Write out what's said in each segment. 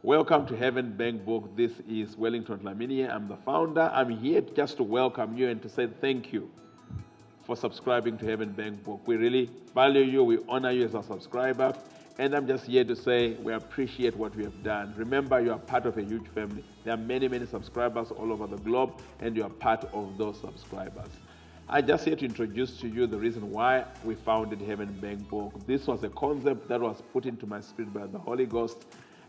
Welcome to Heaven Bank Book. This is Wellington Dhlamini. I'm the founder. I'm here just to welcome you and to say thank you for subscribing to Heaven Bank Book. We really value you. We honor you as a subscriber. And I'm just here to say we appreciate what we have done. Remember, you are part of a huge family. There are many, many subscribers all over the globe, and you are part of those subscribers. I just here to introduce to you the reason why we founded Heaven Bank Book. This was a concept that was put into my spirit by the Holy Ghost.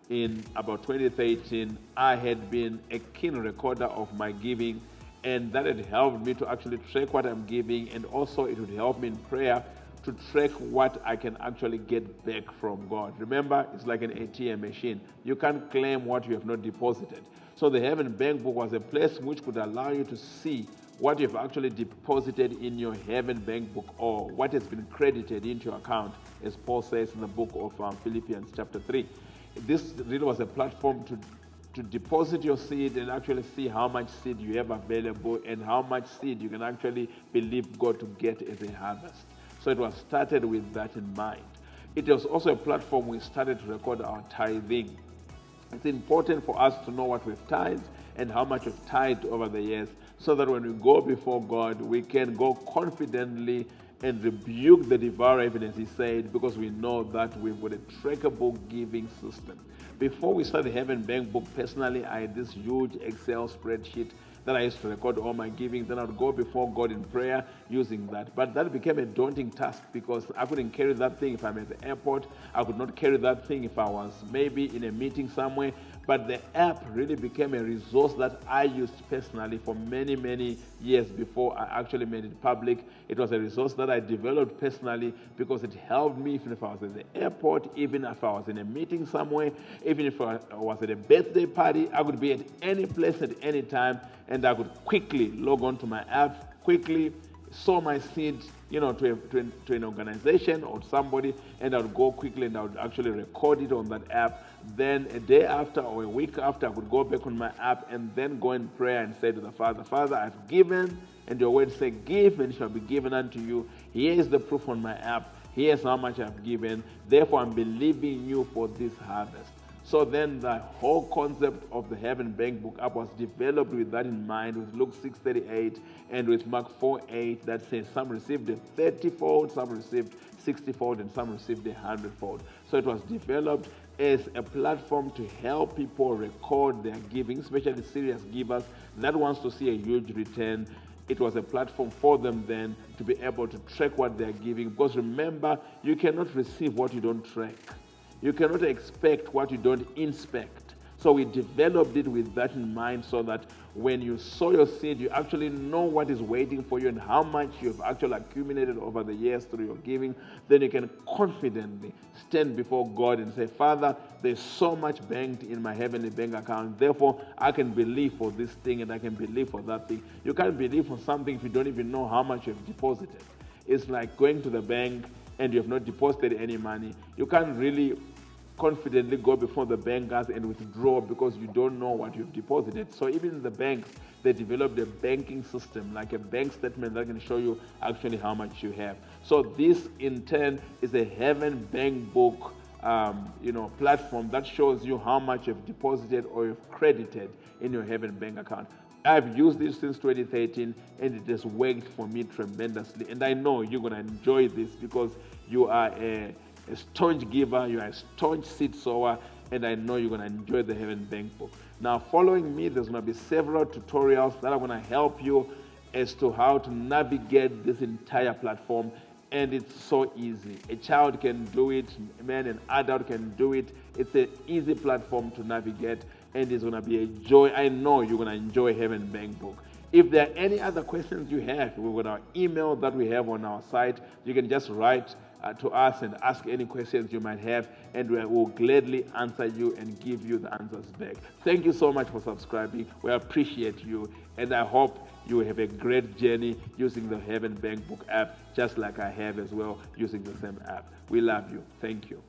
In about 2013, I had been a keen recorder of my giving, and that had helped me to actually track what I'm giving, and also it would help me in prayer to track what I can actually get back from God. Remember, it's like an ATM machine. You can't claim what you have not deposited. So the Heaven Bank Book was a place which could allow you to see what you've actually deposited in your Heaven Bank Book, or what has been credited into your account, as Paul says in the book of Philippians chapter 3. This really was a platform to deposit your seed and actually see how much seed you have available and how much seed you can actually believe God to get as a harvest. So it was started with that in mind. It was also a platform we started to record our tithing. It's important for us to know what we've tithed and how much we've tithed over the years, so that when we go before God, we can go confidently and rebuke the devourer, even as he said, because we know that we've got a trackable giving system. Before we started Heaven Bank Book, personally, I had this huge Excel spreadsheet that I used to record all my giving. Then I would go before God in prayer using that. But that became a daunting task because I couldn't carry that thing if I'm at the airport. I could not carry that thing if I was maybe in a meeting somewhere. But the app really became a resource that I used personally for many, many years before I actually made it public. It was a resource that I developed personally because it helped me even if I was at the airport, even if I was in a meeting somewhere, even if I was at a birthday party. I could be at any place at any time, and I could quickly log on to my app, quickly sow my seed, to an organization or somebody, and I would go quickly and I would actually record it on that app. Then a day after or a week after, I could go back on my app and then go in prayer and say to the Father, Father, I've given, and your word say, give and it shall be given unto you. Here is the proof on my app. Here's how much I've given. Therefore, I'm believing you for this harvest. So then the whole concept of the Heaven Bank Book app was developed with that in mind, with Luke 6:38 and with Mark 4:8 that says some received a 30-fold, some received 60-fold, and some received a 100-fold. So it was developed as a platform to help people record their giving, especially serious givers that wants to see a huge return. It was a platform for them then to be able to track what they're giving, because remember, you cannot receive what you don't track. You cannot expect what you don't inspect. So we developed it with that in mind, so that when you sow your seed, you actually know what is waiting for you and how much you've actually accumulated over the years through your giving. Then you can confidently stand before God and say, Father, there's so much banked in my heavenly bank account. Therefore, I can believe for this thing and I can believe for that thing. You can't believe for something if you don't even know how much you've deposited. It's like going to the bank and you have not deposited any money. You can't really confidently go before the bankers and withdraw because you don't know what you've deposited. So even in the banks, they developed a banking system, like a bank statement that can show you actually how much you have. So this in turn is a Heaven Bank Book platform that shows you how much you've deposited or you've credited in your Heaven Bank account. I've used this since 2013 and it has worked for me tremendously. And I know you're going to enjoy this because you are a staunch giver, you are a staunch seed sower, and I know you're going to enjoy the Heaven Bank Book. Now, following me, there's going to be several tutorials that are going to help you as to how to navigate this entire platform, and it's so easy. A child can do it, man, an adult can do it. It's an easy platform to navigate, and it's going to be a joy. I know you're going to enjoy Heaven Bank Book. If there are any other questions you have, we've got our email that we have on our site. You can just write to us and ask any questions you might have, and we will gladly answer you and give you the answers back. Thank you so much for subscribing. We appreciate you, and I hope you have a great journey using the Heaven Bank Book app, just like I have as well, using the same app. We love you. Thank you.